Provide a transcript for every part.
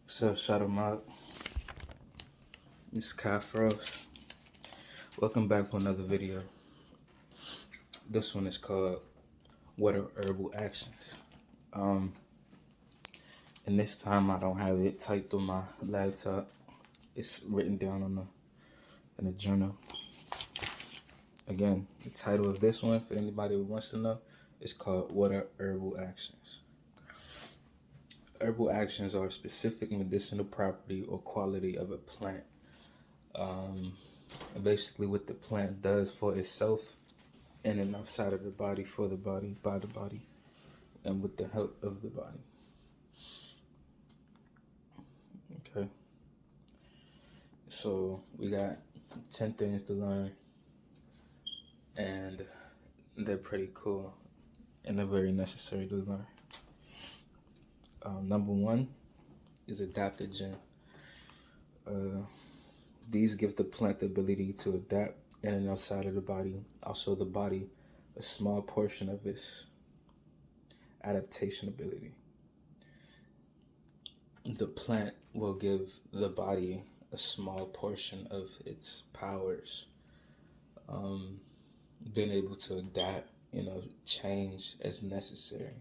What's up, shout 'em out. It's KaiFrozt. Welcome back for another video. This one is called What Are Herbal Actions? And this time I don't have it typed on my laptop. It's written down in a journal. Again, the title of this one, for anybody who wants to know, is called What Are Herbal Actions? Herbal actions are a specific medicinal property or quality of a plant. Basically what the plant does for itself in and outside of the body, for the body, by the body, and with the help of the body. Okay. So we got 10 things to learn, and they're pretty cool and they're very necessary to learn. Number one is adaptogen. These give the plant the ability to adapt in and outside of the body, also the body a small portion of its adaptation ability. The plant will give the body a small portion of its powers, being able to adapt, change as necessary.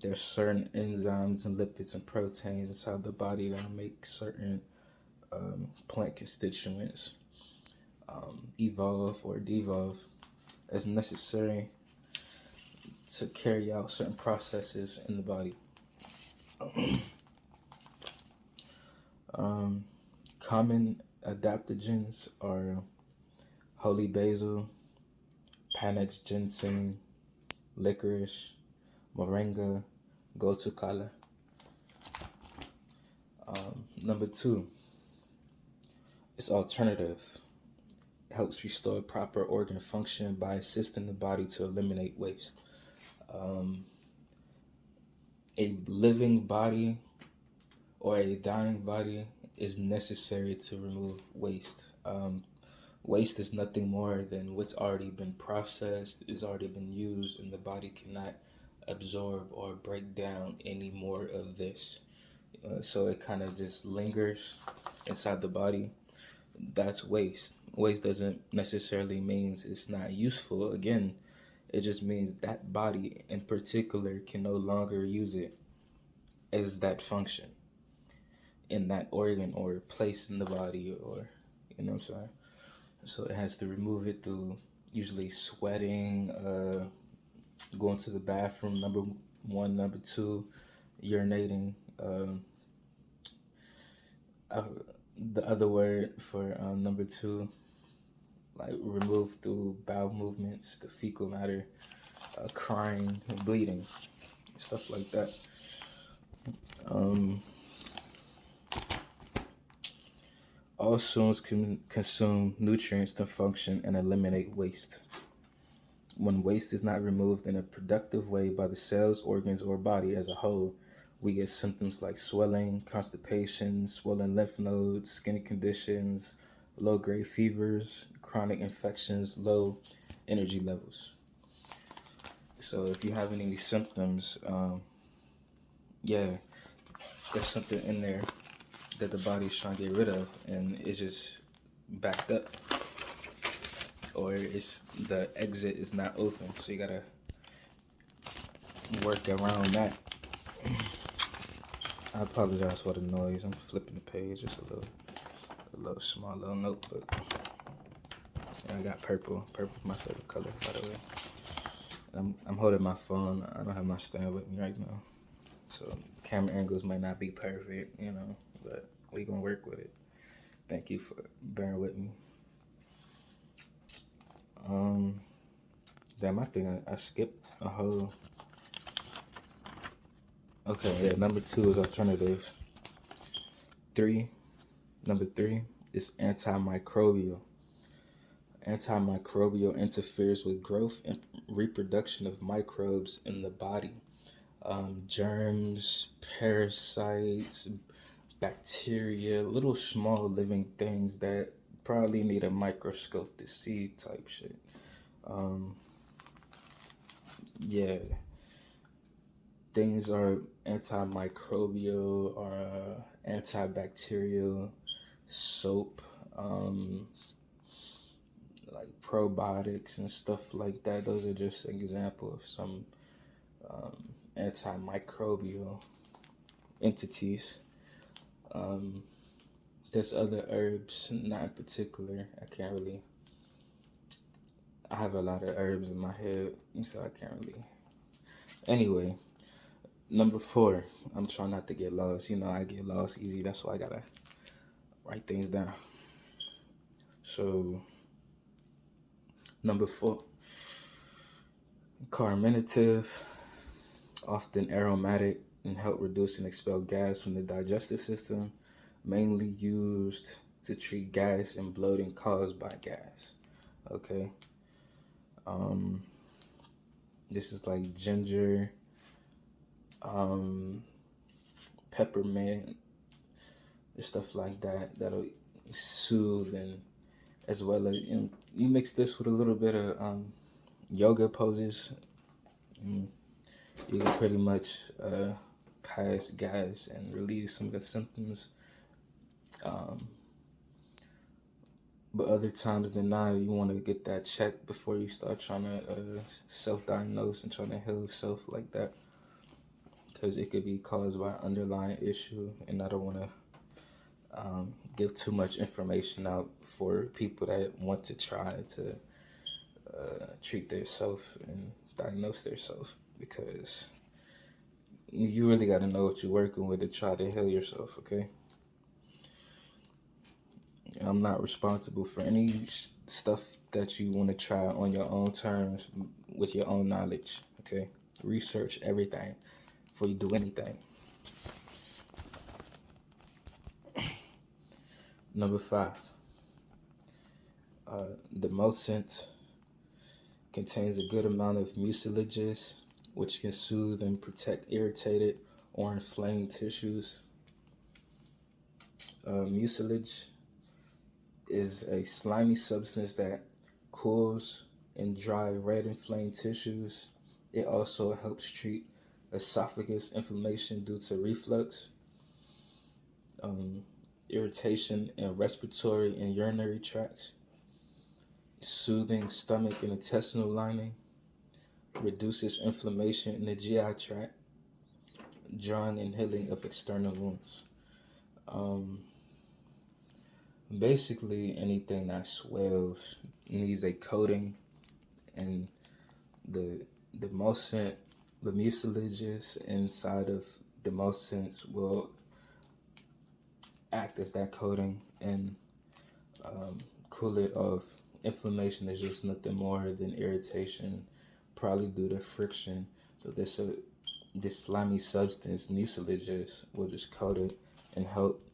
There's certain enzymes and lipids and proteins inside the body that make certain plant constituents evolve or devolve as necessary to carry out certain processes in the body. Common adaptogens are holy basil, panax ginseng, licorice, moringa, gotu-kola. Number two, it's alternative. It helps restore proper organ function by assisting the body to eliminate waste. A living body or a dying body is necessary to remove waste. Waste is nothing more than what's already been processed, is already been used, and the body cannot absorb or break down any more of this. So it kind of just lingers inside the body. That's waste. Waste doesn't necessarily means it's not useful. Again, it just means that body in particular can no longer use it as that function in that organ or place in the body, or what I'm saying. So it has to remove it through usually sweating, going to the bathroom, number one. Number two, urinating. The other word for number two, like remove through bowel movements, the fecal matter, crying and bleeding, stuff like that. All cells can consume nutrients to function and eliminate waste. When waste is not removed in a productive way by the cells, organs, or body as a whole, we get symptoms like swelling, constipation, swollen lymph nodes, skin conditions, low-grade fevers, chronic infections, low energy levels. So if you have any symptoms, there's something in there that the body's trying to get rid of, and it's just backed up, or it's the exit is not open, so you gotta work around that. I apologize for the noise. I'm flipping the page, just a little small little notebook. And I got purple. Purple's my favorite color, by the way. I'm holding my phone. I don't have my stand with me right now, so camera angles might not be perfect, but we gonna work with it. Thank you for bearing with me. Damn, I think I skipped a whole. Okay, yeah, number two is alternative. Number three is antimicrobial. Antimicrobial interferes with growth and reproduction of microbes in the body. Germs, parasites, bacteria, little small living things that probably need a microscope to see type shit. things are antimicrobial or antibacterial. Soap, um, like probiotics and stuff like that. Those are just an example of some antimicrobial entities. Um, there's other herbs, not in particular. I can't really. I have a lot of herbs in my head, so I can't really. Anyway, number 4. I'm trying not to get lost. I get lost easy. That's why I gotta write things down. So, number 4, carminative, often aromatic, and help reduce and expel gas from the digestive system, mainly used to treat gas and bloating caused by gas. Okay. Um, this is like ginger, um, peppermint, and stuff like that. That'll soothe, and as well as you mix this with a little bit of yoga poses. And you can pretty much pass gas and relieve some of the symptoms. Um, but other times than not, you want to get that checked before you start trying to self-diagnose and trying to heal yourself like that, because it could be caused by an underlying issue, and I don't want to give too much information out for people that want to try to treat themselves and diagnose themselves, because you really got to know what you're working with to try to heal yourself, okay? And I'm not responsible for any stuff that you want to try on your own terms with your own knowledge, okay? Research everything before you do anything. Number 5, the Demoscent contains a good amount of mucilages, which can soothe and protect irritated or inflamed tissues. Mucilage is a slimy substance that cools and dry red inflamed tissues. It also helps treat esophagus inflammation due to reflux, irritation in respiratory and urinary tracts, soothing stomach and intestinal lining, reduces inflammation in the GI tract, drying and healing of external wounds. Basically, anything that swells needs a coating, and the demoscent, the mucilages inside of demoscents will act as that coating and cool it off. Inflammation is just nothing more than irritation, probably due to friction. So this slimy substance, mucilages, will just coat it and help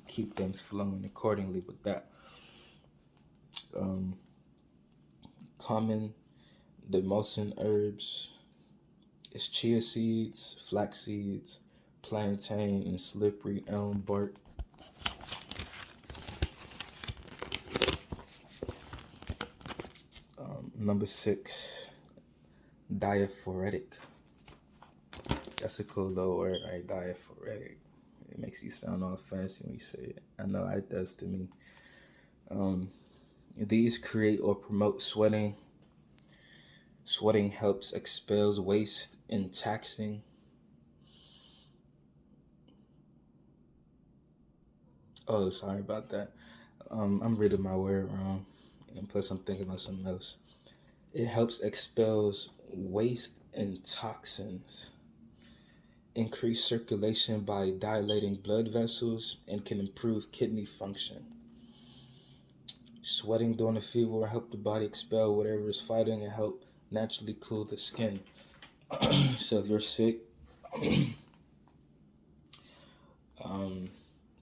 keep things flowing accordingly with that. Common demoscent herbs is chia seeds, flax seeds, plantain, and slippery elm bark. Number 6, diaphoretic. That's a cool little word, right? Diaphoretic. It makes you sound all fancy when you say it. I know it does to me. These create or promote sweating. Sweating helps expels waste and taxing. Oh, sorry about that. I'm reading my word wrong, and plus I'm thinking about something else. It helps expels waste and toxins, increase circulation by dilating blood vessels, and can improve kidney function. Sweating during a fever will help the body expel whatever is fighting and help naturally cool the skin. So if you're sick,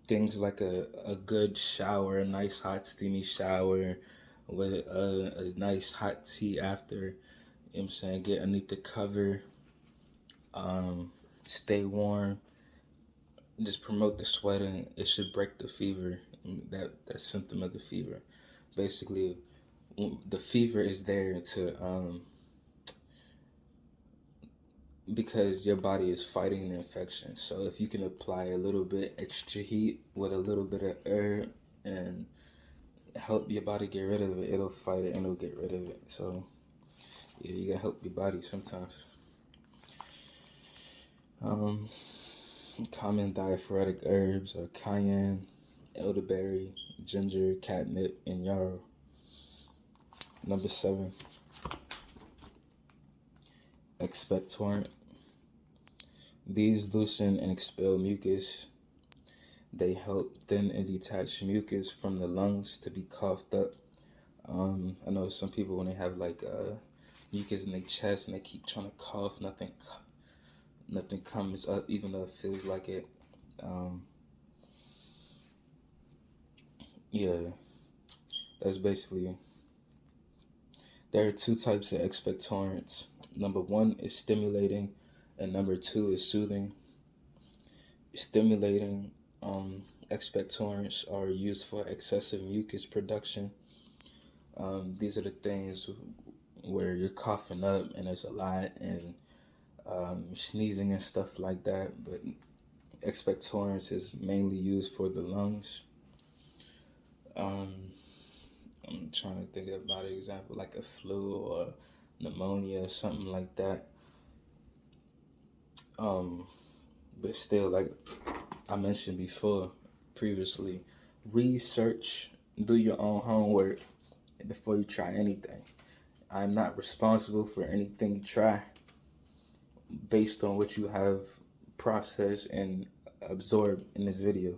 things like a good shower, a nice hot steamy shower with a nice hot tea after, you know what I'm saying, get underneath the cover, stay warm, just promote the sweating. It should break the fever, that symptom of the fever. Basically, the fever is there to because your body is fighting the infection. So if you can apply a little bit extra heat with a little bit of herb and help your body get rid of it, it'll fight it and it'll get rid of it. So yeah, you gotta help your body sometimes. Common diaphoretic herbs are cayenne, elderberry, ginger, catnip, and yarrow. Number 7, expectorant. These loosen and expel mucus. They help thin and detach mucus from the lungs to be coughed up. I know some people when they have like mucus in their chest and they keep trying to cough, nothing comes up, even though it feels like it. Yeah, that's basically. There are 2 types of expectorants. Number 1 is stimulating, and number 2 is soothing. Stimulating expectorants are used for excessive mucus production. These are the things where you're coughing up and there's a lot and sneezing and stuff like that. But expectorants is mainly used for the lungs. I'm trying to think about an example like a flu or pneumonia or something like that. But still, like I mentioned previously, research, do your own homework before you try anything. I'm not responsible for anything you try based on what you have processed and absorbed in this video.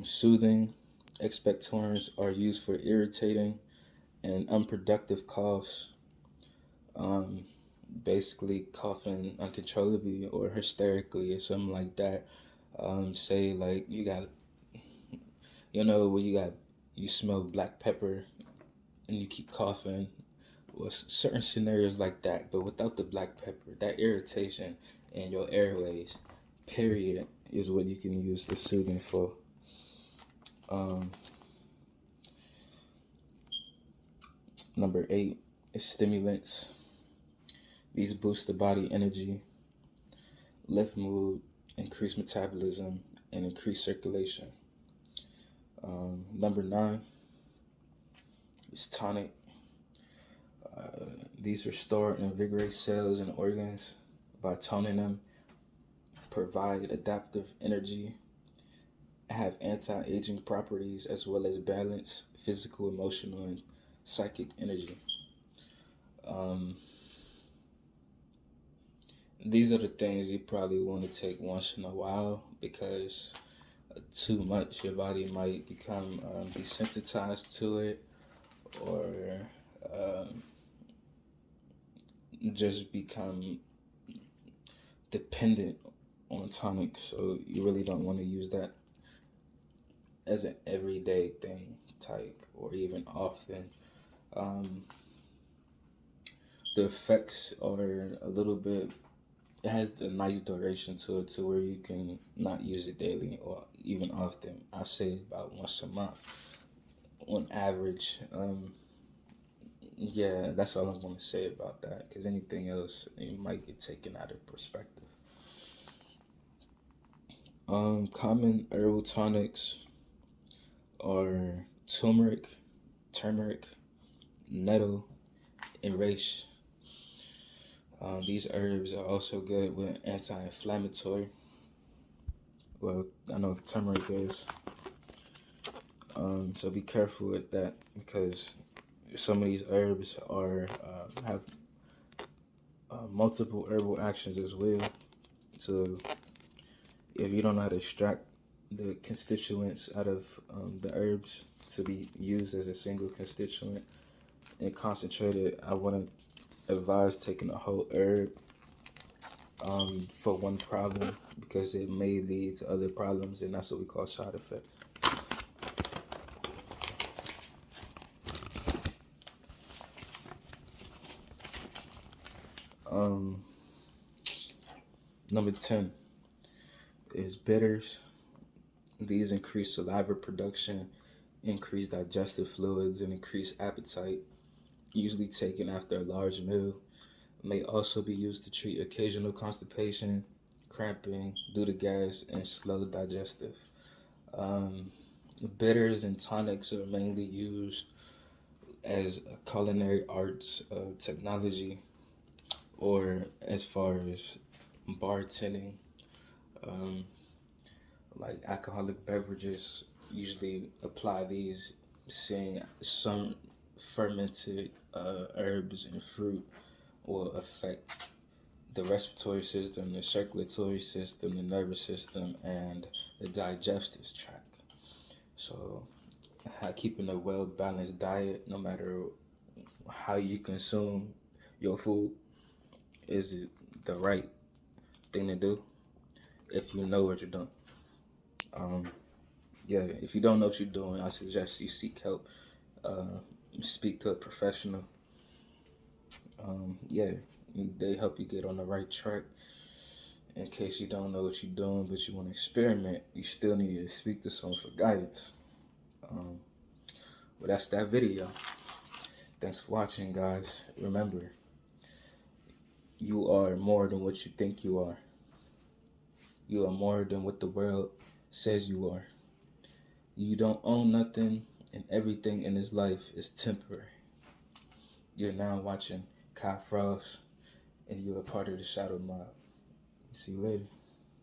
Soothing expectorants are used for irritating and unproductive coughs. Basically coughing uncontrollably or hysterically or something like that. Say like you got, where you smell black pepper and you keep coughing. Well, certain scenarios like that, but without the black pepper, that irritation in your airways, period, is what you can use the soothing for. Number 8 is stimulants. These boost the body energy, lift mood, increase metabolism, and increase circulation. Number 9 is tonic. These restore and invigorate cells and organs by toning them, provide adaptive energy, have anti-aging properties, as well as balance physical, emotional, and psychic energy. These are the things you probably want to take once in a while because too much, your body might become desensitized to it or just become dependent on tonics. So you really don't want to use that as an everyday thing type or even often. The effects are a little bit, it has a nice duration to it to where you can not use it daily or even often. I say about once a month on average. Yeah, that's all I'm going to say about that because anything else, it might get taken out of perspective. Common herbal tonics are turmeric, nettle, and reishi. These herbs are also good with anti-inflammatory. Well, I know turmeric is. So be careful with that because some of these herbs have multiple herbal actions as well. So if you don't know how to extract the constituents out of the herbs to be used as a single constituent and concentrated, I wouldn't advise taking a whole herb for one problem because it may lead to other problems, and that's what we call side effects. Number 10 is bitters. These increase saliva production, increase digestive fluids, and increase appetite. usually taken after a large meal. May also be used to treat occasional constipation, cramping due to gas, and slow digestive. Um, Bitters and tonics are mainly used as a culinary arts technology, or as far as bartending. Um, like alcoholic beverages usually apply these, seeing some fermented herbs and fruit will affect the respiratory system, the circulatory system, the nervous system, and the digestive tract. So, keeping a well balanced diet, no matter how you consume your food, is the right thing to do if you know what you're doing. Um, yeah, if you don't know what you're doing, I suggest you seek help. Uh, Speak to a professional. Yeah, they help you get on the right track. In case you don't know what you're doing, but you want to experiment, you still need to speak to someone for guidance. Um, well, that's that video. Thanks for watching, guys. Remember, you are more than what you think you are. You are more than what the world says you are. You don't own nothing, and everything in this life is temporary. You're now watching KaiFrozt, and you're a part of the Shadow Mob. See you later.